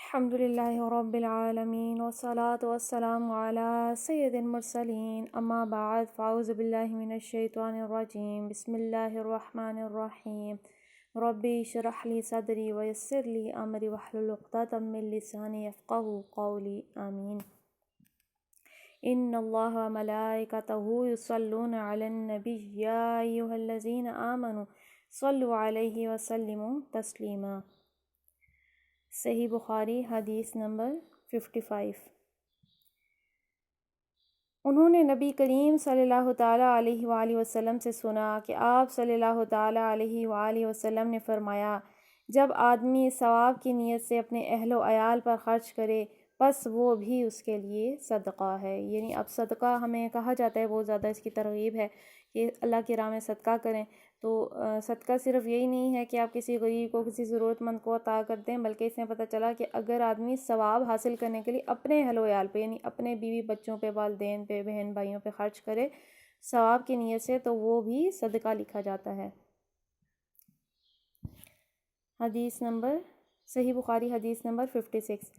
الحمد للہ رب العالمین والصلاة والسلام علی سید المرسلین اما بعد فاعوذ باللہ من الشیطان الرجیم بسم اللہ الرحمن الرحیم ربی اشرح لی صدری ویسر لی امری واحلل عقدۃ من لسانی یفقہوا قولی آمین۔ ان اللہ وملائکتہ یصلون علی النبی یا ایھا الذین آمنوا صلوا علیہ وسلموا تسلیما۔ صحیح بخاری حدیث نمبر 55۔ انہوں نے نبی کریم صلی اللہ تعالیٰ علیہ وآلہ وسلم سے سنا کہ آپ صلی اللہ تعالیٰ علیہ وآلہ وسلم نے فرمایا، جب آدمی ثواب کی نیت سے اپنے اہل و عیال پر خرچ کرے بس وہ بھی اس کے لیے صدقہ ہے۔ یعنی اب صدقہ ہمیں کہا جاتا ہے، بہت زیادہ اس کی ترغیب ہے کہ اللہ کی راہ میں صدقہ کریں۔ تو صدقہ صرف یہی نہیں ہے کہ آپ کسی غریب کو، کسی ضرورت مند کو عطا کرتے ہیں، بلکہ اس میں پتہ چلا کہ اگر آدمی ثواب حاصل کرنے کے لیے اپنے اہل و عیال پہ، یعنی اپنے بیوی بچوں پہ، والدین پہ، بہن بھائیوں پہ خرچ کرے ثواب کی نیت سے، تو وہ بھی صدقہ لکھا جاتا ہے۔ حدیث نمبر صحیح بخاری حدیث نمبر 56۔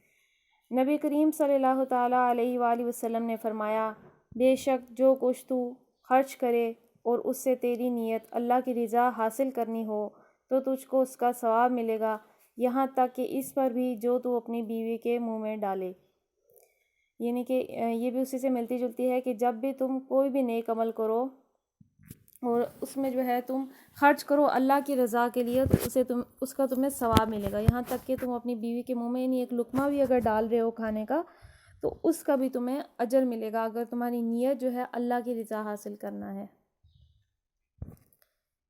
نبی کریم صلی اللہ تعالیٰ علیہ وآلہ وسلم نے فرمایا، بے شک جو کچھ تو خرچ کرے اور اس سے تیری نیت اللہ کی رضا حاصل کرنی ہو تو تجھ کو اس کا ثواب ملے گا، یہاں تک کہ اس پر بھی جو تو اپنی بیوی کے منہ میں ڈالے۔ یعنی کہ یہ بھی اسی سے ملتی جلتی ہے کہ جب بھی تم کوئی بھی نیک عمل کرو اور اس میں جو ہے تم خرچ کرو اللہ کی رضا کے لیے، تو اس کا تمہیں ثواب ملے گا، یہاں تک کہ تم اپنی بیوی کے منہ میں یعنی ایک لقمہ بھی اگر ڈال رہے ہو کھانے کا تو اس کا بھی تمہیں اجر ملے گا، اگر تمہاری نیت جو ہے اللہ کی رضا حاصل کرنا ہے۔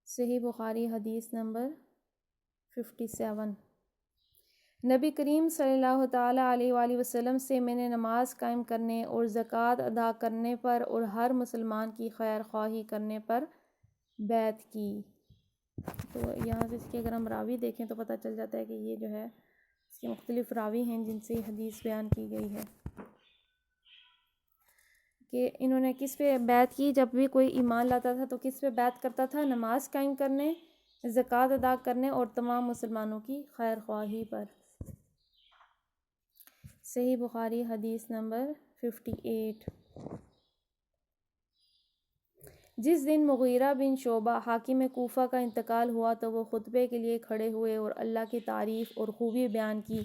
صحیح بخاری حدیث نمبر 57۔ نبی کریم صلی اللہ تعالیٰ علیہ وآلہ وسلم سے میں نے نماز قائم کرنے اور زکوٰۃ ادا کرنے پر اور ہر مسلمان کی خیر خواہی کرنے پر بیعت کی۔ تو یہاں سے اس کے اگر ہم راوی دیکھیں تو پتہ چل جاتا ہے کہ یہ جو ہے اس کے مختلف راوی ہیں جن سے حدیث بیان کی گئی ہے کہ انہوں نے کس پہ بیعت کی۔ جب بھی کوئی ایمان لاتا تھا تو کس پہ بیعت کرتا تھا؟ نماز قائم کرنے، زکوٰۃ ادا کرنے اور تمام مسلمانوں کی خیر خواہی پر۔ صحیح بخاری حدیث نمبر 58۔ جس دن مغیرہ بن شعبہ حاکم کوفہ کا انتقال ہوا تو وہ خطبے کے لیے کھڑے ہوئے اور اللہ کی تعریف اور خوبی بیان کی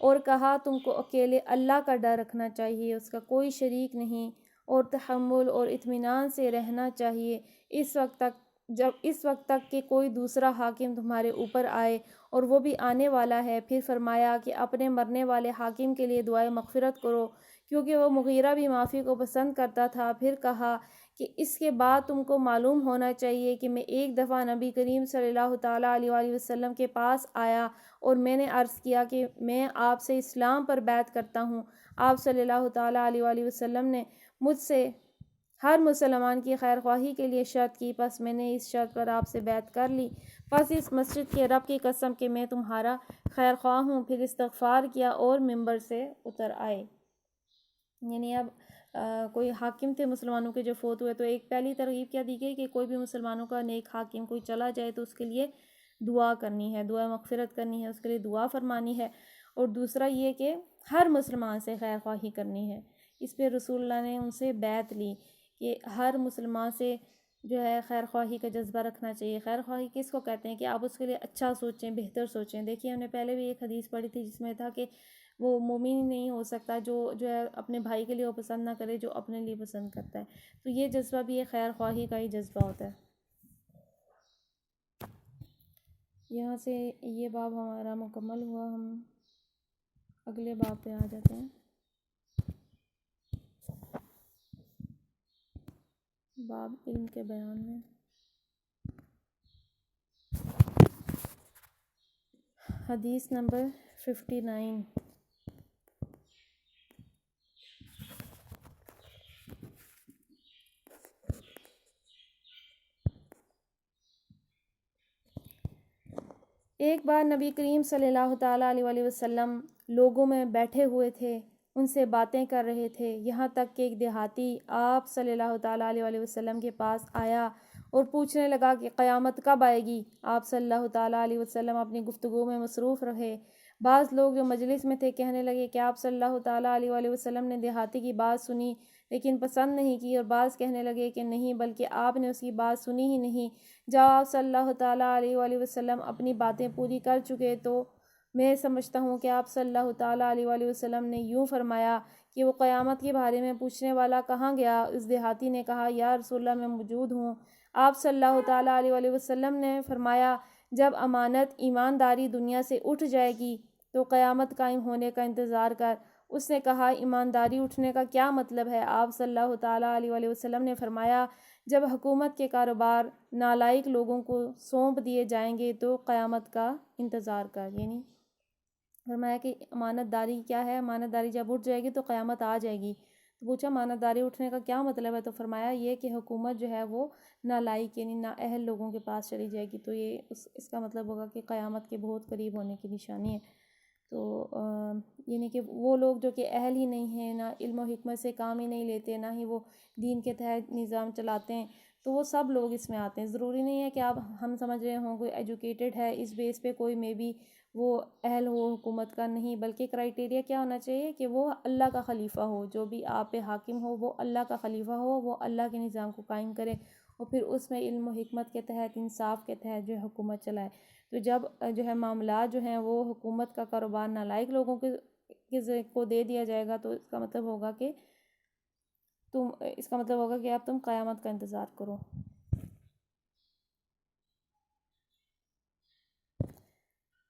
اور کہا، تم کو اکیلے اللہ کا ڈر رکھنا چاہیے، اس کا کوئی شریک نہیں، اور تحمل اور اطمینان سے رہنا چاہیے اس وقت تک کہ کوئی دوسرا حاکم تمہارے اوپر آئے، اور وہ بھی آنے والا ہے۔ پھر فرمایا کہ اپنے مرنے والے حاکم کے لیے دعائے مغفرت کرو کیونکہ وہ مغیرہ بھی معافی کو پسند کرتا تھا۔ پھر کہا کہ اس کے بعد تم کو معلوم ہونا چاہیے کہ میں ایک دفعہ نبی کریم صلی اللہ تعالیٰ علیہ وآلہ وسلم کے پاس آیا اور میں نے عرض کیا کہ میں آپ سے اسلام پر بیعت کرتا ہوں۔ آپ صلی اللہ تعالیٰ علیہ وآلہ وسلم نے مجھ سے ہر مسلمان کی خیر خواہی کے لیے شرط کی، پس میں نے اس شرط پر آپ سے بیعت کر لی۔ پس اس مسجد کے رب کی قسم کہ میں تمہارا خیر خواہ ہوں۔ پھر استغفار کیا اور ممبر سے اتر آئے۔ یعنی اب کوئی حاکم تھے مسلمانوں کے جو فوت ہوئے، تو ایک پہلی ترغیب کیا دی گئی کہ کوئی بھی مسلمانوں کا نیک حاکم کوئی چلا جائے تو اس کے لیے دعا کرنی ہے، دعا مغفرت کرنی ہے، اس کے لیے دعا فرمانی ہے، اور دوسرا یہ کہ ہر مسلمان سے خیر خواہی کرنی ہے۔ اس پہ رسول اللہ نے ان سے بیعت لی کہ ہر مسلمان سے جو ہے خیر خواہی کا جذبہ رکھنا چاہیے۔ خیر خواہی کس کو کہتے ہیں کہ آپ اس کے لیے اچھا سوچیں، بہتر سوچیں۔ دیکھیے ہم نے پہلے بھی ایک حدیث پڑھی تھی جس میں تھا کہ وہ مومن ہی نہیں ہو سکتا جو ہے اپنے بھائی کے لیے وہ پسند نہ کرے جو اپنے لیے پسند کرتا ہے۔ تو یہ جذبہ بھی ایک خیر خواہی کا ہی جذبہ ہوتا ہے۔ یہاں سے یہ باب ہمارا مکمل ہوا، ہم اگلے باب پہ آ جاتے ہیں۔ باب علم کے بیان میں حدیث نمبر 59۔ ایک بار نبی کریم صلی اللہ تعالیٰ علیہ وآلہ وسلم لوگوں میں بیٹھے ہوئے تھے، ان سے باتیں کر رہے تھے، یہاں تک کہ ایک دیہاتی آپ صلی اللہ تعالیٰ علیہ وآلہ وسلم کے پاس آیا اور پوچھنے لگا کہ قیامت کب آئے گی؟ آپ صلی اللہ تعالیٰ علیہ وسلم اپنی گفتگو میں مصروف رہے۔ بعض لوگ جو مجلس میں تھے کہنے لگے کہ آپ صلی اللہ تعالیٰ علیہ وآلہ وسلم نے دیہاتی کی بات سنی لیکن پسند نہیں کی، اور بعض کہنے لگے کہ نہیں بلکہ آپ نے اس کی بات سنی ہی نہیں، جب آپ صلی اللہ تعالیٰ علیہ وآلہ وسلم اپنی باتیں پوری کر چکے تو میں سمجھتا ہوں کہ آپ صلی اللہ تعالیٰ علیہ وآلہ وسلم نے یوں فرمایا کہ وہ قیامت کے بارے میں پوچھنے والا کہاں گیا؟ اس دیہاتی نے کہا یا رسول اللہ میں موجود ہوں۔ آپ صلی اللہ تعالیٰ علیہ وآلہ وسلم نے فرمایا جب امانت ایمانداری دنیا سے اٹھ جائے گی تو قیامت قائم ہونے کا انتظار کر۔ اس نے کہا ایمانداری اٹھنے کا کیا مطلب ہے؟ آپ صلی اللہ تعالیٰ علیہ وآلہ وسلم نے فرمایا جب حکومت کے کاروبار نالائق لوگوں کو سونپ دیے جائیں گے تو قیامت کا انتظار کر۔ یعنی فرمایا کہ امانت داری کیا ہے؟ امانت داری جب اٹھ جائے گی تو قیامت آ جائے گی۔ تو پوچھا امانت داری اٹھنے کا کیا مطلب ہے؟ تو فرمایا یہ کہ حکومت جو ہے وہ نالائق یعنی نااہل لوگوں کے پاس چلی جائے گی، تو یہ اس کا مطلب ہوگا کہ قیامت کے بہت قریب ہونے کی نشانی ہے۔ تو یعنی کہ وہ لوگ جو کہ اہل ہی نہیں ہیں، نہ علم و حکمت سے کام ہی نہیں لیتے، نہ ہی وہ دین کے تحت نظام چلاتے ہیں، تو وہ سب لوگ اس میں آتے ہیں۔ ضروری نہیں ہے کہ آپ ہم سمجھ رہے ہوں کوئی ایجوکیٹڈ ہے اس بیس پہ کوئی میں بھی وہ اہل ہو حکومت کا، نہیں، بلکہ کرائٹیریا کیا ہونا چاہیے کہ وہ اللہ کا خلیفہ ہو، جو بھی آپ پہ حاکم ہو وہ اللہ کا خلیفہ ہو، وہ اللہ کے نظام کو قائم کرے اور پھر اس میں علم و حکمت کے تحت انصاف کے تحت جو ہے حکومت چلائے۔ تو جب جو ہے معاملات جو ہیں وہ حکومت کا کاروبار نالائق لوگوں کو دے دیا جائے گا تو اس کا مطلب ہوگا کہ اب تم قیامت کا انتظار کرو۔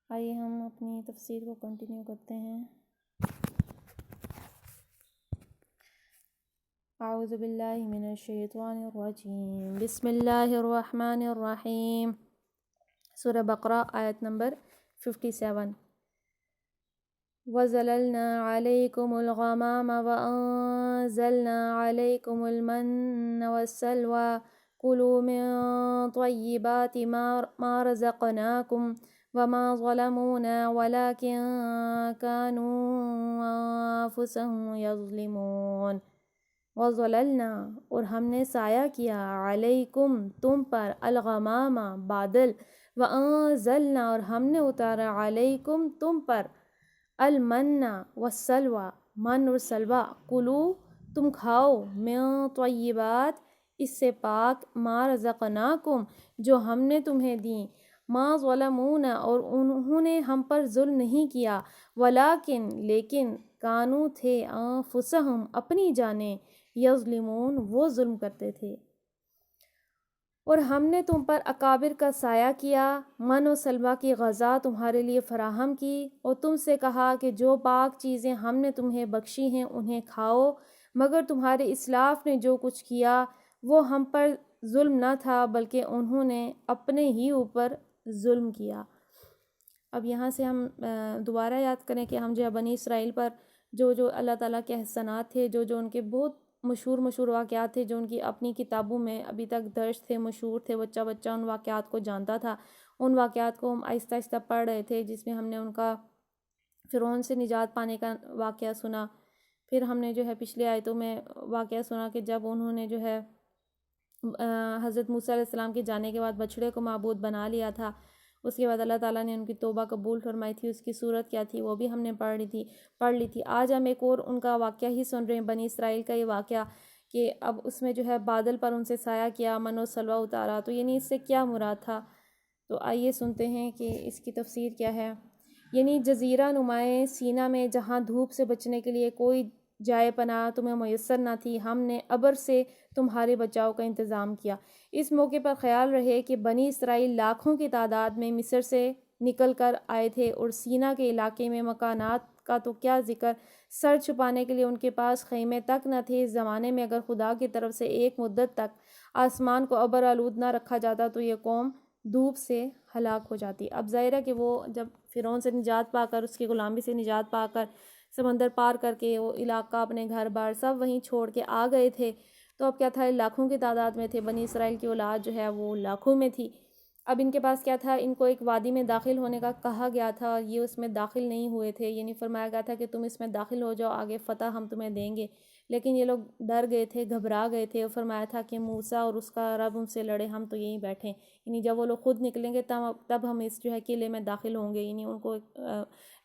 آئیے ہم اپنی تفسیر کو کنٹینیو کرتے ہیں۔ اعوذ باللہ من الشیطان الرجیم، بسم اللہ الرحمن الرحیم۔ سورہ بقرہ آیت نمبر 57۔ وَظَلَلْنَا عَلَيْكُمُ الْغَمَامَ وَأَنزَلْنَا عَلَيْكُمُ الْمَنَّ وَالسَّلْوَىٰ كُلُوا مِن طَيِّبَاتِ مَا رَزَقْنَاكُمْ وَمَا ظَلَمُونَا وَلَٰكِن كَانُوا أَنفُسَهُمْ يَظْلِمُونَ۔ وَظَلَلْنَا اور ہم نے سایہ کیا، علیکم تم پر، الغمام بادل، وَأَنزَلْنَا اور ہم نے اتارا، علیکم تم پر، المن والسلوى من اور سلوہ، کلو تم کھاؤ، من طیبات اس سے پاک، ما رزقناکم جو ہم نے تمہیں دیں، ما ظلمونا اور انہوں نے ہم پر ظلم نہیں کیا، ولیکن لیکن کانو تھے، انفسہم اپنی جانیں، یظلمون وہ ظلم کرتے تھے۔ اور ہم نے تم پر اکابر کا سایہ کیا، من و سلوہ کی غذا تمہارے لیے فراہم کی، اور تم سے کہا کہ جو پاک چیزیں ہم نے تمہیں بخشی ہیں انہیں کھاؤ، مگر تمہارے اسلاف نے جو کچھ کیا وہ ہم پر ظلم نہ تھا بلکہ انہوں نے اپنے ہی اوپر ظلم کیا۔ اب یہاں سے ہم دوبارہ یاد کریں کہ ہم جو ہے بنی اسرائیل پر جو اللہ تعالیٰ کے احسانات تھے، جو ان کے بہت مشہور واقعات تھے، جو ان کی اپنی کتابوں میں ابھی تک درج تھے، مشہور تھے، بچہ ان واقعات کو جانتا تھا، ان واقعات کو ہم آہستہ آہستہ پڑھ رہے تھے، جس میں ہم نے ان کا فرعون سے نجات پانے کا واقعہ سنا۔ پھر ہم نے جو ہے پچھلے آیتوں میں واقعہ سنا کہ جب انہوں نے جو ہے حضرت موسیٰ علیہ السلام کے جانے کے بعد بچھڑے کو معبود بنا لیا تھا، اس کے بعد اللہ تعالیٰ نے ان کی توبہ قبول فرمائی تھی، اس کی صورت کیا تھی وہ بھی ہم نے پڑھ لی تھی۔ آج ہم ایک اور ان کا واقعہ ہی سن رہے ہیں، بنی اسرائیل کا یہ واقعہ کہ اب اس میں جو ہے بادل پر ان سے سایہ کیا، من و سلوہ اتارا، تو یعنی اس سے کیا مراد تھا؟ تو آئیے سنتے ہیں کہ اس کی تفسیر کیا ہے۔ یعنی جزیرہ نمائے سینا میں جہاں دھوپ سے بچنے کے لیے کوئی جائے پناہ تمہیں میسر نہ تھی، ہم نے ابر سے تمہارے بچاؤ کا انتظام کیا۔ اس موقع پر خیال رہے کہ بنی اسرائیل لاکھوں کی تعداد میں مصر سے نکل کر آئے تھے، اور سینا کے علاقے میں مکانات کا تو کیا ذکر، سر چھپانے کے لیے ان کے پاس خیمے تک نہ تھے۔ اس زمانے میں اگر خدا کی طرف سے ایک مدت تک آسمان کو ابر آلود نہ رکھا جاتا تو یہ قوم دھوپ سے ہلاک ہو جاتی۔ اب ظاہر ہے کہ وہ جب فرعون سے نجات پا کر، اس کی غلامی سے نجات پا کر، سمندر پار کر کے وہ علاقہ اپنے گھر بار سب وہیں چھوڑ کے آ گئے تھے، تو اب کیا تھا، لاکھوں کی تعداد میں تھے، بنی اسرائیل کی اولاد جو ہے وہ لاکھوں میں تھی۔ اب ان کے پاس کیا تھا، ان کو ایک وادی میں داخل ہونے کا کہا گیا تھا، اور یہ اس میں داخل نہیں ہوئے تھے، یعنی فرمایا گیا تھا کہ تم اس میں داخل ہو جاؤ، آگے فتح ہم تمہیں دیں گے، لیکن یہ لوگ ڈر گئے تھے، گھبرا گئے تھے، اور فرمایا تھا کہ موسیٰ اور اس کا رب ان سے لڑے، ہم تو یہیں بیٹھیں، یعنی جب وہ لوگ خود نکلیں گے تب ہم اس جو ہے قلعے میں داخل ہوں گے، یعنی ان کو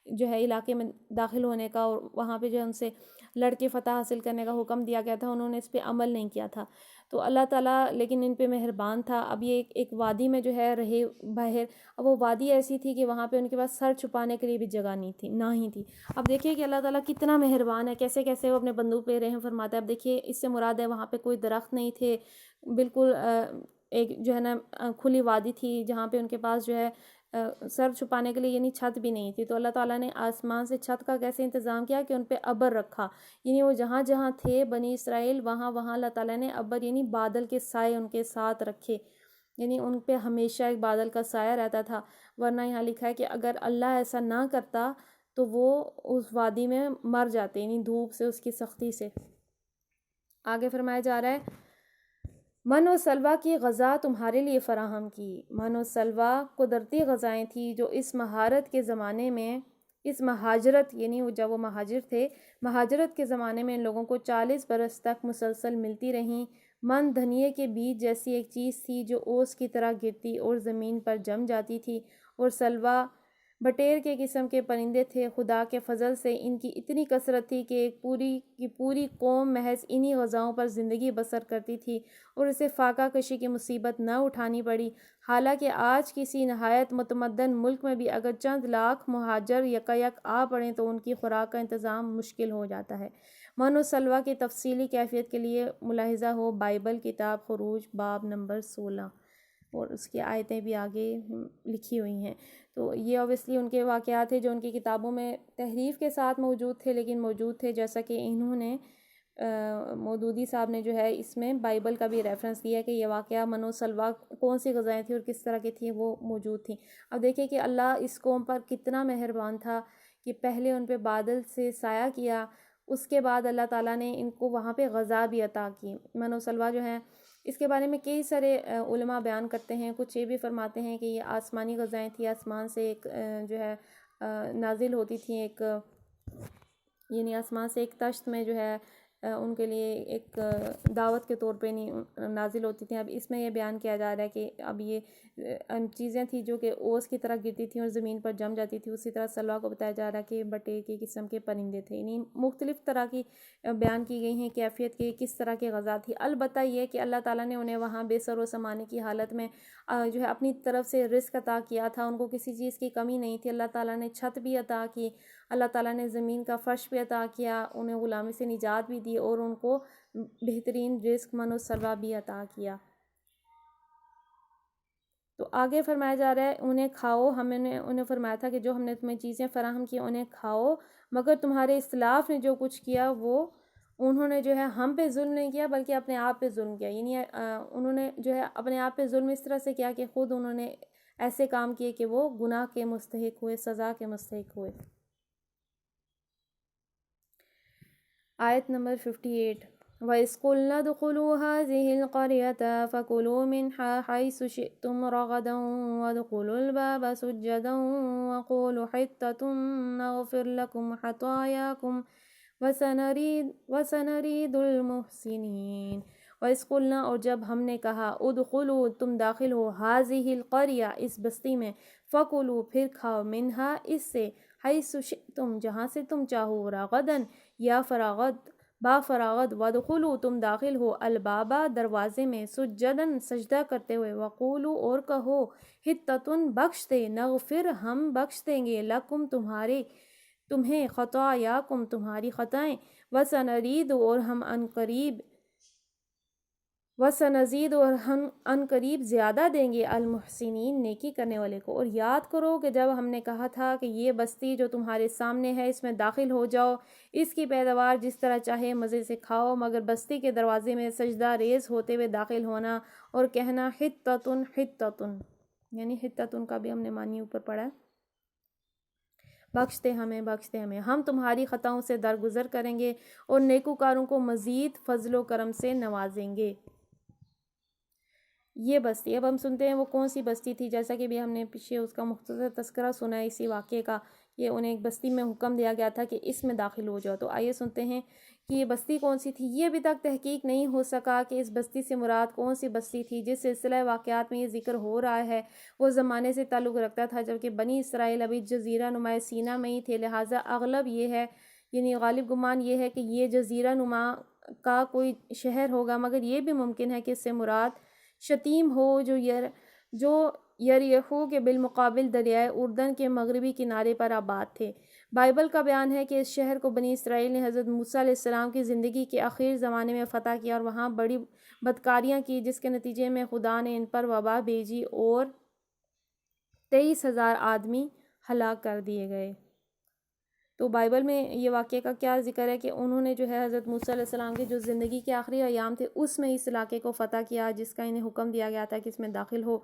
جو ہے علاقے میں داخل ہونے کا اور وہاں پہ جو ہے ان سے لڑ کے فتح حاصل کرنے کا حکم دیا گیا تھا، انہوں نے اس پہ عمل نہیں کیا تھا۔ تو اللہ تعالیٰ لیکن ان پہ مہربان تھا۔ اب یہ ایک وادی میں جو ہے رہے باہر، اب وہ وادی ایسی تھی کہ وہاں پہ ان کے پاس سر چھپانے کے لیے بھی جگہ نہیں تھی، نہ ہی تھی۔ اب دیکھیے کہ اللہ تعالیٰ کتنا مہربان ہے، کیسے کیسے وہ اپنے بندوں پہ رحم فرماتا ہے۔ اب دیکھیے اس سے مراد ہے وہاں پہ کوئی درخت نہیں تھے، بالکل ایک جو ہے نا کھلی وادی تھی جہاں پہ ان کے پاس جو ہے سر چھپانے کے لیے یعنی چھت بھی نہیں تھی۔ تو اللہ تعالیٰ نے آسمان سے چھت کا کیسے انتظام کیا کہ ان پہ ابر رکھا، یعنی وہ جہاں جہاں تھے بنی اسرائیل وہاں وہاں اللہ تعالیٰ نے ابر یعنی بادل کے سائے ان کے ساتھ رکھے، یعنی ان پہ ہمیشہ ایک بادل کا سایہ رہتا تھا۔ ورنہ یہاں لکھا ہے کہ اگر اللہ ایسا نہ کرتا تو وہ اس وادی میں مر جاتے، یعنی دھوپ سے، اس کی سختی سے۔ آگے فرمایا جا رہا ہے من و سلوہ کی غذا تمہارے لیے فراہم کی۔ من و سلوہ قدرتی غذائیں تھیں جو اس مہاجرت کے زمانے میں، اس مہاجرت یعنی جب وہ مہاجر تھے، مہاجرت کے زمانے میں ان لوگوں کو 40 برس تک مسلسل ملتی رہیں۔ من دھنیے کے بیج جیسی ایک چیز تھی جو اوس کی طرح گرتی اور زمین پر جم جاتی تھی، اور سلوہ بٹیر کے قسم کے پرندے تھے۔ خدا کے فضل سے ان کی اتنی کثرت تھی کہ ایک پوری قوم محض انہی غذاؤں پر زندگی بسر کرتی تھی اور اسے فاقہ کشی کی مصیبت نہ اٹھانی پڑی۔ حالانکہ آج کسی نہایت متمدن ملک میں بھی اگر چند لاکھ مہاجر یکایک آ پڑیں تو ان کی خوراک کا انتظام مشکل ہو جاتا ہے۔ من و سلوہ کی تفصیلی کیفیت کے لیے ملاحظہ ہو بائبل کتاب خروج باب نمبر 16، اور اس کی آیتیں بھی آگے لکھی ہوئی ہیں۔ تو یہ اوبیسلی ان کے واقعات تھے جو ان کی کتابوں میں تحریف کے ساتھ موجود تھے، لیکن موجود تھے، جیسا کہ انہوں نے مودودی صاحب نے جو ہے اس میں بائبل کا بھی ریفرنس دیا کہ یہ واقعہ من و سلوہ کون سی غذائیں تھیں اور کس طرح کی تھیں، وہ موجود تھیں۔ اب دیکھیں کہ اللہ اس قوم پر کتنا مہربان تھا کہ پہلے ان پہ بادل سے سایہ کیا، اس کے بعد اللہ تعالیٰ نے ان کو وہاں پہ غذا بھی عطا کی۔ من و سلوہ جو ہیں اس کے بارے میں کئی سارے علماء بیان کرتے ہیں، کچھ یہ بھی فرماتے ہیں کہ یہ آسمانی غذائیں تھیں، آسمان سے ایک جو ہے نازل ہوتی تھیں، ایک یعنی آسمان سے ایک تشت میں جو ہے ان کے لیے ایک دعوت کے طور پہ نہیں نازل ہوتی تھیں۔ اب اس میں یہ بیان کیا جا رہا ہے کہ اب یہ چیزیں تھیں جو کہ اوس کی طرح گرتی تھیں اور زمین پر جم جاتی تھی۔ اسی طرح سلوہ کو بتایا جا رہا ہے کہ بٹیر کی قسم کے پرندے تھے، یعنی مختلف طرح کی بیان کی گئی ہیں کیفیت کی کس طرح کی غذا تھی۔ البتہ یہ کہ اللہ تعالیٰ نے انہیں وہاں بے سر و سامانے کی حالت میں جو ہے اپنی طرف سے رزق عطا کیا تھا، ان کو کسی چیز کی کمی نہیں تھی۔ اللہ تعالیٰ نے چھت بھی عطا کی، اللہ تعالیٰ نے زمین کا فرش بھی عطا کیا، انہیں غلامی سے نجات بھی دی اور ان کو بہترین رزق من و سلوہ بھی عطا کیا۔ تو آگے فرمایا جا رہا ہے انہیں کھاؤ، ہم نے انہیں فرمایا تھا کہ جو ہم نے تمہیں چیزیں فراہم کی انہیں کھاؤ، مگر تمہارے اسلاف نے جو کچھ کیا وہ انہوں نے جو ہے ہم پہ ظلم نہیں کیا بلکہ اپنے آپ پہ ظلم کیا، یعنی انہوں نے جو ہے اپنے آپ پہ ظلم اس طرح سے کیا کہ خود انہوں نے ایسے کام کیے کہ وہ گناہ کے مستحق ہوئے، سزا کے مستحق ہوئے۔ آیت نمبر 58 وَإِذْ قُلْنَا ادْخُلُوا هَٰذِهِ الْقَرْيَةَ فَكُلُوا مِنْهَا حَيْثُ شِئْتُمْ رَغَدًا وَادْخُلُوا الْبَابَ سُجَّدًا وَقُولُوا حِطَّةٌ نَغْفِرْ لَكُمْ خَطَايَاكُمْ وَسَنَزِيدُ الْمُحْسِنِينَ۔ وَإِذْ قُلْنَا اور جب ہم نے کہا ادخلوا تم داخل ہو هَٰذِهِ الْقَرْيَةَ اس بستی میں، فَكُلُوا پھر کھاؤ مِنْهَا اس سے، حَيْثُ شِئْتُم جہاں سے تم چاہو، رَغَدًا یا فراغت با فراغت، وَادْخُلُوا تم داخل ہو البابا دروازے میں، سجدن سجدہ کرتے ہوئے، وَقُولُوا اور کہو، حِطَّةٌ بخش دے، نغفر ہم بخش دیں گے، لکم تمہیں خطایاکم تمہاری خطائیں، وَسَنَزِیدُ اور ہم ان قریب زیادہ دیں گے، المحسنین نیکی کرنے والے کو۔ اور یاد کرو کہ جب ہم نے کہا تھا کہ یہ بستی جو تمہارے سامنے ہے اس میں داخل ہو جاؤ، اس کی پیداوار جس طرح چاہے مزے سے کھاؤ، مگر بستی کے دروازے میں سجدہ ریز ہوتے ہوئے داخل ہونا اور کہنا حِطَّةٌ حِطَّةٌ، یعنی حِطَّةٌ کا بھی ہم نے معنی اوپر پڑھا ہے، بخش دے ہمیں، ہم تمہاری خطاؤں سے درگزر کریں گے اور نیکوکاروں کو مزید فضل و کرم سے نوازیں گے۔ یہ بستی، اب ہم سنتے ہیں وہ کون سی بستی تھی، جیسا کہ بھی ہم نے پیچھے اس کا مختصر تذکرہ سنا ہے اسی واقعے کا، کہ انہیں ایک بستی میں حکم دیا گیا تھا کہ اس میں داخل ہو جاؤ۔ تو آئیے سنتے ہیں کہ یہ بستی کون سی تھی۔ یہ ابھی تک تحقیق نہیں ہو سکا کہ اس بستی سے مراد کون سی بستی تھی۔ جس سلسلہ واقعات میں یہ ذکر ہو رہا ہے وہ زمانے سے تعلق رکھتا تھا جبکہ بنی اسرائیل ابھی جزیرہ نما سینا میں ہی تھے، لہٰذا اغلب یہ ہے، یعنی غالب گمان یہ ہے کہ یہ جزیرہ نما کا کوئی شہر ہوگا، مگر یہ بھی ممکن ہے کہ اس سے مراد شتیم ہو جو یریحو کے بالمقابل دریائے اردن کے مغربی کنارے پر آباد تھے۔ بائبل کا بیان ہے کہ اس شہر کو بنی اسرائیل نے حضرت موسیٰ علیہ السلام کی زندگی کے آخری زمانے میں فتح کیا اور وہاں بڑی بدکاریاں کی، جس کے نتیجے میں خدا نے ان پر وبا بھیجی اور 23,000 آدمی ہلاک کر دیے گئے۔ تو بائبل میں یہ واقعے کا کیا ذکر ہے کہ انہوں نے جو ہے حضرت موسیٰ علیہ السلام کی جو زندگی کے آخری ایام تھے اس میں اس علاقے کو فتح کیا، جس کا انہیں حکم دیا گیا تھا کہ اس میں داخل ہو،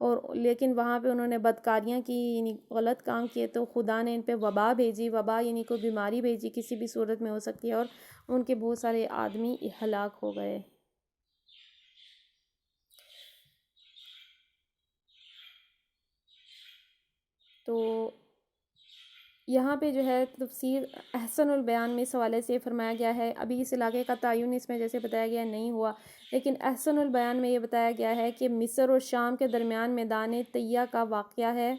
اور لیکن وہاں پہ انہوں نے بدکاریاں کی، یعنی غلط کام کیے، تو خدا نے ان پہ وبا بھیجی۔ وبا یعنی کوئی بیماری بھیجی، کسی بھی صورت میں ہو سکتی ہے، اور ان کے بہت سارے آدمی ہلاک ہو گئے۔ تو یہاں پہ جو ہے تفسیر احسن البیان میں اس حوالے سے فرمایا گیا ہے، ابھی اس علاقے کا تعین اس میں جیسے بتایا گیا نہیں ہوا، لیکن احسن البیان میں یہ بتایا گیا ہے کہ مصر اور شام کے درمیان میدان طیہ کا واقعہ ہے،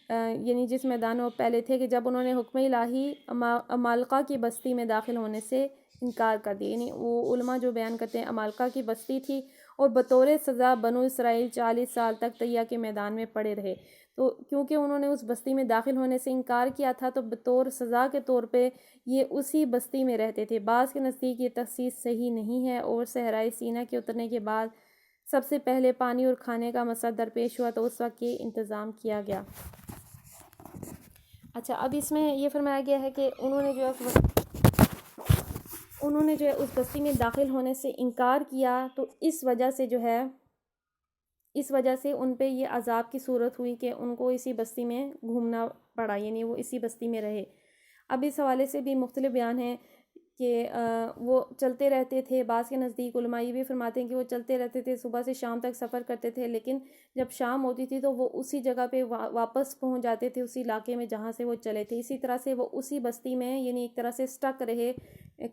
یعنی جس میدان میں وہ پہلے تھے، کہ جب انہوں نے حکم الہی عمالقہ کی بستی میں داخل ہونے سے انکار کر دیا، یعنی وہ علماء جو بیان کرتے ہیں عمالقہ کی بستی تھی، اور بطور سزا بنو اسرائیل 40 سال تک طیہ کے میدان میں پڑے رہے۔ تو کیونکہ انہوں نے اس بستی میں داخل ہونے سے انکار کیا تھا تو بطور سزا کے طور پہ یہ اسی بستی میں رہتے تھے۔ بعض کے نزدیک یہ تخصیص صحیح نہیں ہے، اور صحرائے سینا کے اترنے کے بعد سب سے پہلے پانی اور کھانے کا مسئلہ درپیش ہوا تو اس وقت یہ انتظام کیا گیا۔ اچھا، اب اس میں یہ فرمایا گیا ہے کہ انہوں نے جو ہے اس بستی میں داخل ہونے سے انکار کیا، تو اس وجہ سے ان پہ یہ عذاب کی صورت ہوئی کہ ان کو اسی بستی میں گھومنا پڑا، یعنی وہ اسی بستی میں رہے۔ اب اس حوالے سے بھی مختلف بیان ہیں کہ وہ چلتے رہتے تھے۔ بعض کے نزدیک علماء یہ بھی فرماتے ہیں کہ وہ چلتے رہتے تھے، صبح سے شام تک سفر کرتے تھے، لیکن جب شام ہوتی تھی تو وہ اسی جگہ پہ واپس پہنچ جاتے تھے، اسی علاقے میں جہاں سے وہ چلے تھے۔ اسی طرح سے وہ اسی بستی میں یعنی ایک طرح سے سٹک رہے،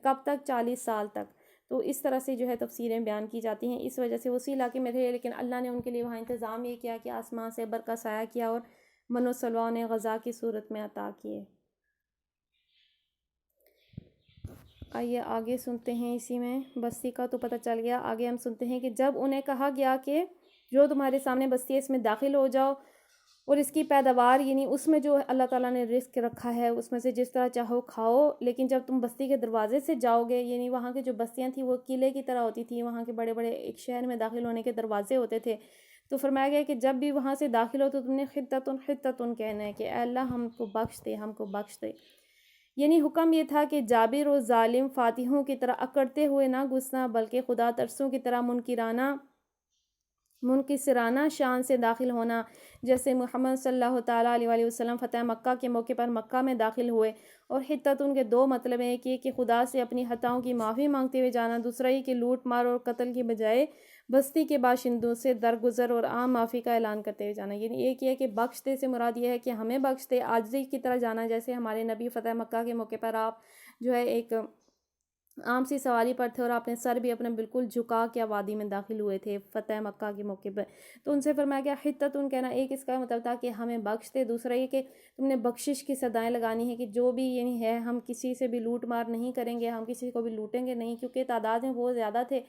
کب تک؟ 40 سال تک۔ تو اس طرح سے جو ہے تفسیریں بیان کی جاتی ہیں، اس وجہ سے اسی علاقے میں رہے، لیکن اللہ نے ان کے لیے وہاں انتظام یہ کیا کہ آسمان سے برق کا سایہ کیا اور من و سلوہ نے غذا کی صورت میں عطا کیے۔ آئیے آگے سنتے ہیں، اسی میں بستی کا تو پتہ چل گیا، آگے ہم سنتے ہیں کہ جب انہیں کہا گیا کہ جو تمہارے سامنے بستی ہے اس میں داخل ہو جاؤ اور اس کی پیداوار یعنی اس میں جو اللہ تعالیٰ نے رزق رکھا ہے اس میں سے جس طرح چاہو کھاؤ، لیکن جب تم بستی کے دروازے سے جاؤ گے، یعنی وہاں کی جو بستیاں تھیں وہ قلعے کی طرح ہوتی تھیں، وہاں کے بڑے بڑے ایک شہر میں داخل ہونے کے دروازے ہوتے تھے، تو فرمایا گیا کہ جب بھی وہاں سے داخل ہو تو تم نے خطتن خطتن کہنا ہے کہ اے اللہ ہم کو بخش دے، ہم کو بخش دے۔ یعنی حکم یہ تھا کہ جابر و ظالم فاتحوں کی طرح اکڑتے ہوئے نہ گھسنا، بلکہ خدا ترسوں کی طرح منکسرانہ شان سے داخل ہونا، جیسے محمد صلی اللہ تعالیٰ علیہ وسلم فتح مکہ کے موقع پر مکہ میں داخل ہوئے۔ اور حطتن کے دو مطلب ہیں، ایک یہ کہ خدا سے اپنی خطاؤں کی معافی مانگتے ہوئے جانا، دوسرا یہ کہ لوٹ مار اور قتل کی بجائے بستی کے باشندوں سے درگزر اور عام معافی کا اعلان کرتے ہوئے جانا۔ یعنی ایک یہ کہ بخش دے سے مراد یہ ہے کہ ہمیں بخش دے، عاجزی کی طرح جانا، جیسے ہمارے نبی فتح مکہ کے موقع پر آپ جو ہے ایک عام سی سواری پر تھے اور آپ نے سر بھی اپنا بالکل جھکا کے وادی میں داخل ہوئے تھے فتح مکہ کے موقع پر، تو ان سے فرمایا گیا حطتن کہنا، ایک اس کا مطلب تھا کہ ہمیں بخش دے، دوسرا یہ کہ تم نے بخشش کی صدائیں لگانی ہے کہ جو بھی یعنی ہے ہم کسی سے بھی لوٹ مار نہیں کریں گے، ہم کسی کو بھی لوٹیں گے نہیں، کیونکہ تعداد میں بہت زیادہ تھے،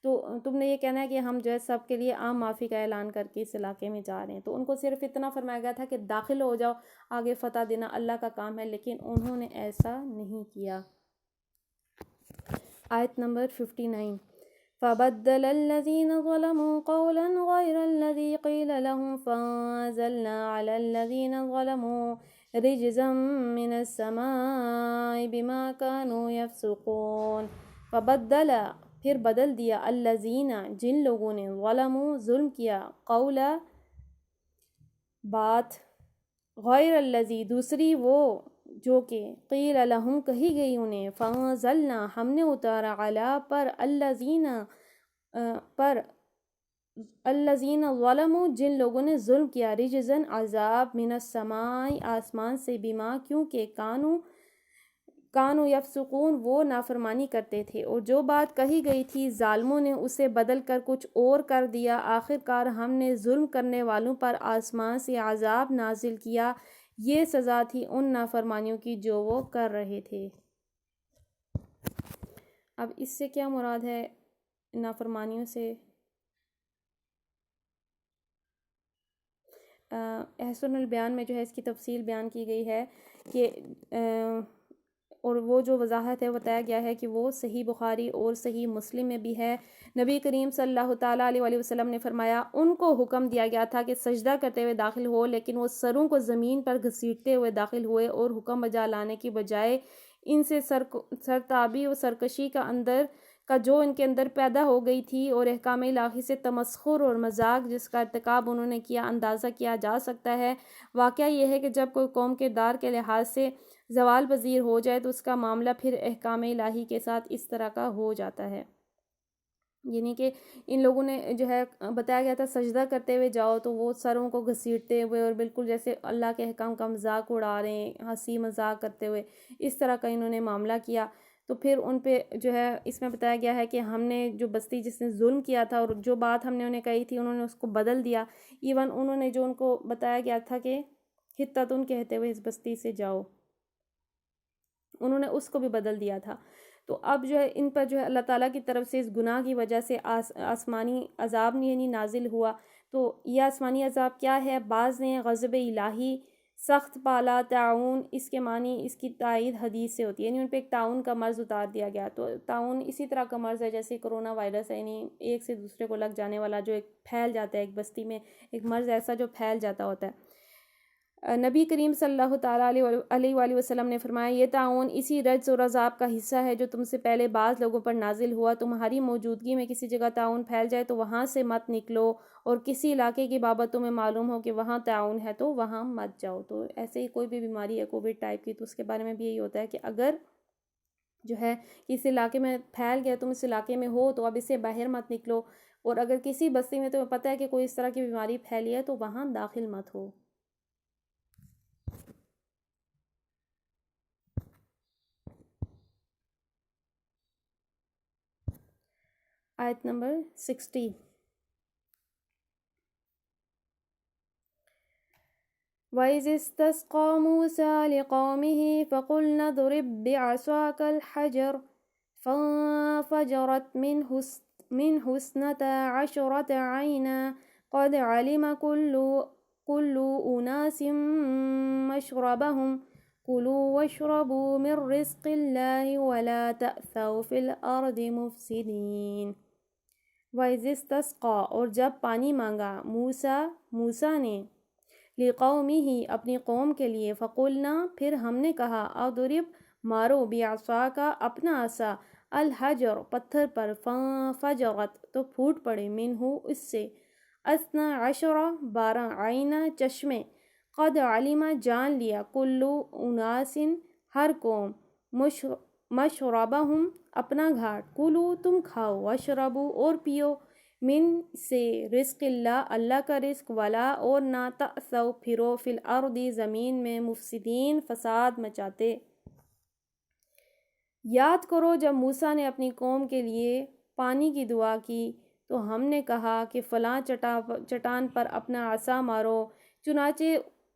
تو تم نے یہ کہنا ہے کہ ہم جو ہے سب کے لیے عام معافی کا اعلان کر کے اس علاقے میں جا رہے ہیں۔ تو ان کو صرف اتنا فرمایا گیا تھا کہ داخل ہو جاؤ، آگے فتح دینا اللہ کا کام ہے، لیکن انہوں نے ایسا نہیں کیا۔ آیت نمبر 59، فَبَدَّلَ الَّذِينَ ظَلَمُوا قَوْلًا غَيْرَ الَّذِي قِيلَ لَهُمْ فَأَنزَلْنَا عَلَى الَّذِينَ ظَلَمُوا رِجْزًا مِّنَ السَّمَاءِ بِمَا كَانُوا يَفْسُقُونَ۔ فَبَدَّلَ پھر بدل دیا، الَّذِينَ جن لوگوں نے، ظَلَمُوا ظلم کیا، قَوْلًا بات، غیر الذی دوسری وہ جو کہ قیل لہم کہی گئی انہیں، فانزلنا ہم نے اتارا علی پر الذین پر الذین ظلموا، جن لوگوں نے ظلم کیا، رجزن عذاب، من السماء، آسمان سے، بما، کیونکہ کانو یفسقون، وہ نافرمانی کرتے تھے، اور جو بات کہی گئی تھی ظالموں نے اسے بدل کر کچھ اور کر دیا، آخر کار ہم نے ظلم کرنے والوں پر آسمان سے عذاب نازل کیا، یہ سزا تھی ان نافرمانیوں کی جو وہ کر رہے تھے۔ اب اس سے کیا مراد ہے نافرمانیوں سے؟ احسن البیان میں جو ہے اس کی تفصیل بیان کی گئی ہے کہ اور وہ جو وضاحت ہے بتایا گیا ہے کہ وہ صحیح بخاری اور صحیح مسلم میں بھی ہے۔ نبی کریم صلی اللہ تعالیٰ علیہ وسلم نے فرمایا ان کو حکم دیا گیا تھا کہ سجدہ کرتے ہوئے داخل ہو، لیکن وہ سروں کو زمین پر گھسیٹتے ہوئے داخل ہوئے اور حکم بجا لانے کی بجائے ان سے سرتابی و سرکشی کا جو ان کے اندر پیدا ہو گئی تھی اور احکام الہی سے تمسخر اور مذاق جس کا ارتکاب انہوں نے کیا، اندازہ کیا جا سکتا ہے۔ واقعہ یہ ہے کہ جب کوئی قوم کردار کے لحاظ سے زوال پذیر ہو جائے تو اس کا معاملہ پھر احکام الہی کے ساتھ اس طرح کا ہو جاتا ہے، یعنی کہ ان لوگوں نے جو ہے بتایا گیا تھا سجدہ کرتے ہوئے جاؤ، تو وہ سروں کو گھسیٹتے ہوئے اور بالکل جیسے اللہ کے احکام کا مذاق اڑا رہے ہیں، ہنسی مذاق کرتے ہوئے، اس طرح کا انہوں نے معاملہ کیا۔ تو پھر ان پہ جو ہے اس میں بتایا گیا ہے کہ ہم نے جو بستی جس نے ظلم کیا تھا اور جو بات ہم نے انہیں کہی تھی انہوں نے اس کو بدل دیا، ایون انہوں نے جو ان کو بتایا گیا تھا کہ حطتن کہتے ہوئے اس بستی سے جاؤ، انہوں نے اس کو بھی بدل دیا تھا۔ تو اب جو ہے ان پر جو ہے اللہ تعالیٰ کی طرف سے اس گناہ کی وجہ سے آسمانی عذاب یعنی نازل ہوا۔ تو یہ آسمانی عذاب کیا ہے؟ بعض نے غضب الہی، سخت پالا، تعاون، اس کے معنی اس کی تائید حدیث سے ہوتی ہے، یعنی ان پہ ایک تعاون کا مرض اتار دیا گیا۔ تو تعاون اسی طرح کا مرض ہے جیسے کرونا وائرس ہے، یعنی ایک سے دوسرے کو لگ جانے والا جو ایک پھیل جاتا ہے ایک بستی میں، ایک مرض ایسا جو پھیل جاتا ہوتا ہے۔ نبی کریم صلی اللہ تعالیٰ علیہ وآلہ وسلم نے فرمایا یہ تعاون اسی رجز اور عذاب کا حصہ ہے جو تم سے پہلے بعض لوگوں پر نازل ہوا۔ تمہاری موجودگی میں کسی جگہ تعاون پھیل جائے تو وہاں سے مت نکلو، اور کسی علاقے کی بابت تمہیں معلوم ہو کہ وہاں تعاون ہے تو وہاں مت جاؤ۔ تو ایسے ہی کوئی بھی بیماری ہے کووڈ ٹائپ کی، تو اس کے بارے میں بھی یہی ہوتا ہے کہ اگر جو ہے کسی علاقے میں پھیل گیا، تم اس علاقے میں ہو تو اب اس سے باہر مت نکلو، اور اگر کسی بستی میں تمہیں پتہ ہے کہ کوئی اس طرح کی بیماری پھیلی ہے تو وہاں داخل مت ہو۔ آیت نمبر 60۔ وَإِذِ اسْتَسْقَىٰ مُوسَىٰ لِقَوْمِهِ فَقُلْنَا اضْرِب بِّعَصَاكَ الْحَجَرَ فَانفَجَرَتْ مِنْهُ اثْنَتَا عَشْرَةَ عَيْنًا قَدْ عَلِمَ كُلُّ أُنَاسٍ مَّشْرَبَهُمْ كُلُوا وَاشْرَبُوا مِن رِّزْقِ اللَّهِ وَلَا تَأْثَوْا فِي الْأَرْضِ مُفْسِدِينَ۔ وَإِذِ اسْتَسْقَىٰ، اور جب پانی مانگا موسیٰ نے، لِقَوْمِهِ اپنی قوم کے لیے، فَقُلْنَا پھر ہم نے کہا، اضْرِب مارو، بِعَصَاكَ اپنا عصا، الحجر پتھر پر، فَانفَجَرَتْ تو پھوٹ پڑے، منہ اس سے، اثنا عشرہ 12 عیناں چشمے، قد علم جان لیا، کلو اناس ہر قوم، مشربہم اپنا گھاٹ، کلو تم کھاؤ، واشربو اور پیو، من سے رزق اللہ کا رزق، ولا اور نہ تأثوا پھرو، فی الارض زمین میں، مفسدین فساد مچاتے۔ یاد کرو جب موسیٰ نے اپنی قوم کے لیے پانی کی دعا کی تو ہم نے کہا کہ فلاں چٹان پر اپنا عصا مارو، چنانچہ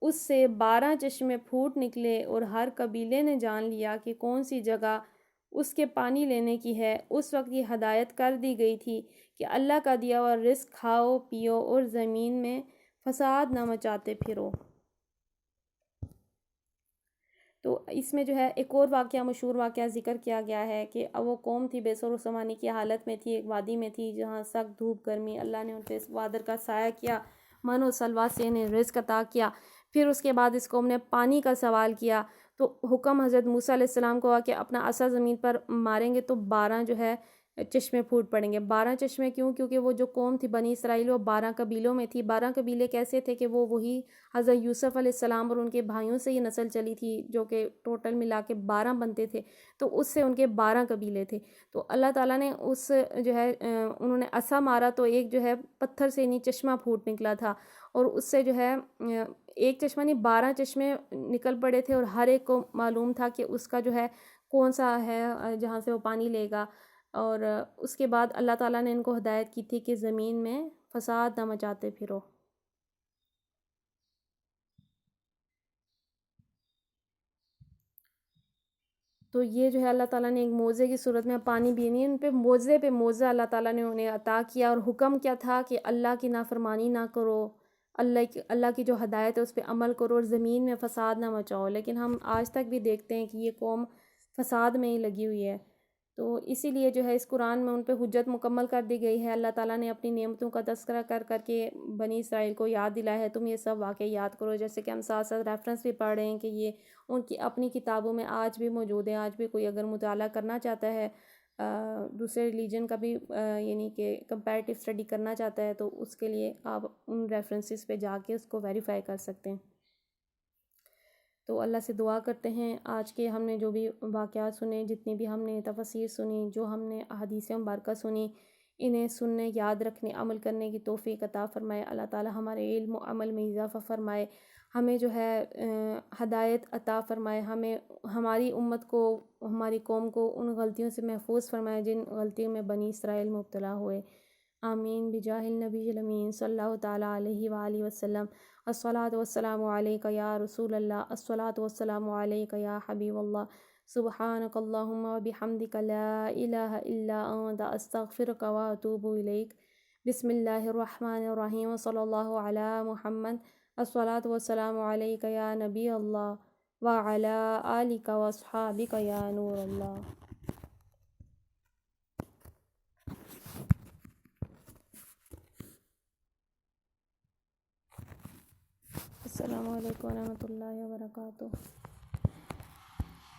اس سے 12 چشمے پھوٹ نکلے، اور ہر قبیلے نے جان لیا کہ کون سی جگہ اس کے پانی لینے کی ہے۔ اس وقت یہ ہدایت کر دی گئی تھی کہ اللہ کا دیا ہوا رزق کھاؤ پیو اور زمین میں فساد نہ مچاتے پھرو۔ تو اس میں جو ہے ایک اور واقعہ، مشہور واقعہ ذکر کیا گیا ہے کہ وہ قوم تھی بے سر و سامانی کی حالت میں تھی، ایک وادی میں تھی جہاں سخت دھوپ گرمی، اللہ نے ان پہ وادر کا سایہ کیا، من و سلوہ سے انہیں رزق عطا کیا۔ پھر اس کے بعد اس قوم نے پانی کا سوال کیا تو حکم حضرت موسیٰ علیہ السلام کو ہوا کہ اپنا عصا زمین پر ماریں گے تو 12 جو ہے چشمے پھوٹ پڑیں گے۔ 12 چشمے کیوں؟ کیونکہ وہ جو قوم تھی بنی اسرائیل وہ 12 قبیلوں میں تھی۔ 12 قبیلے کیسے تھے کہ وہ وہی حضرت یوسف علیہ السلام اور ان کے بھائیوں سے یہ نسل چلی تھی، جو کہ ٹوٹل ملا کے 12 بنتے تھے، تو اس سے ان کے 12 قبیلے تھے۔ تو اللہ تعالیٰ نے اس جو ہے انہوں نے عصا مارا تو ایک جو ہے پتھر سے نہیں چشمہ پھوٹ نکلا تھا، اور اس سے جو ہے ایک چشمہ نہیں 12 چشمے نکل پڑے تھے، اور ہر ایک کو معلوم تھا کہ اس کا جو ہے کون سا ہے جہاں سے وہ پانی لے گا۔ اور اس کے بعد اللہ تعالیٰ نے ان کو ہدایت کی تھی کہ زمین میں فساد نہ مچاتے پھرو۔ تو یہ جو ہے اللہ تعالیٰ نے ایک معجزے کی صورت میں پانی بھی نہیں، ان پہ معجزہ اللہ تعالیٰ نے انہیں عطا کیا، اور حکم کیا تھا کہ اللہ کی نافرمانی نہ کرو، اللہ کی جو ہدایت ہے اس پہ عمل کرو، اور زمین میں فساد نہ مچاؤ۔ لیکن ہم آج تک بھی دیکھتے ہیں کہ یہ قوم فساد میں ہی لگی ہوئی ہے۔ تو اسی لیے جو ہے اس قرآن میں ان پہ حجت مکمل کر دی گئی ہے۔ اللہ تعالیٰ نے اپنی نعمتوں کا تذکرہ کر کر کے بنی اسرائیل کو یاد دلایا ہے، تم یہ سب واقعہ یاد کرو، جیسے کہ ہم ساتھ ساتھ ریفرنس بھی پڑھ رہے ہیں کہ یہ ان کی اپنی کتابوں میں آج بھی موجود ہیں۔ آج بھی کوئی اگر مطالعہ کرنا چاہتا ہے دوسرے ریلیجن کا بھی یعنی کہ کمپیریٹیو اسٹڈی کرنا چاہتا ہے، تو اس کے لیے آپ ان ریفرنسز پہ جا کے اس کو ویریفائی کر سکتے ہیں۔ تو اللہ سے دعا کرتے ہیں آج کے ہم نے جو بھی واقعات سنے، جتنی بھی ہم نے تفاسیر سنی، جو ہم نے احادیث مبارکہ سنی، انہیں سننے، یاد رکھنے، عمل کرنے کی توفیق عطا فرمائے۔ اللہ تعالی ہمارے علم و عمل میں اضافہ فرمائے، ہمیں جو ہے ہدایت عطا فرمائے، ہمیں ہماری امت کو، ہماری قوم کو ان غلطیوں سے محفوظ فرمائے جن غلطیوں میں بنی اسرائیل مبتلا ہوئے۔ آمین بجاہ النبی الامین صلی اللہ تعالیٰ علیہ وآلہ وسلم۔ الصلاۃ والسلام علیک یا رسول اللہ، الصلاۃ والسلام علیک یا حبیب اللہ، سبحانک اللہم وبحمدک لا الہ الا انت استغفرک واتوب الیک۔ بسم اللہ الرحمن الرحیم، صلی اللہ علی محمد، الصلاۃ والسلام علیک یا نبی اللہ وعلی آلک واصحابک یا نور اللہ۔ السلام علیکم ورحمۃ اللہ وبرکاتہ۔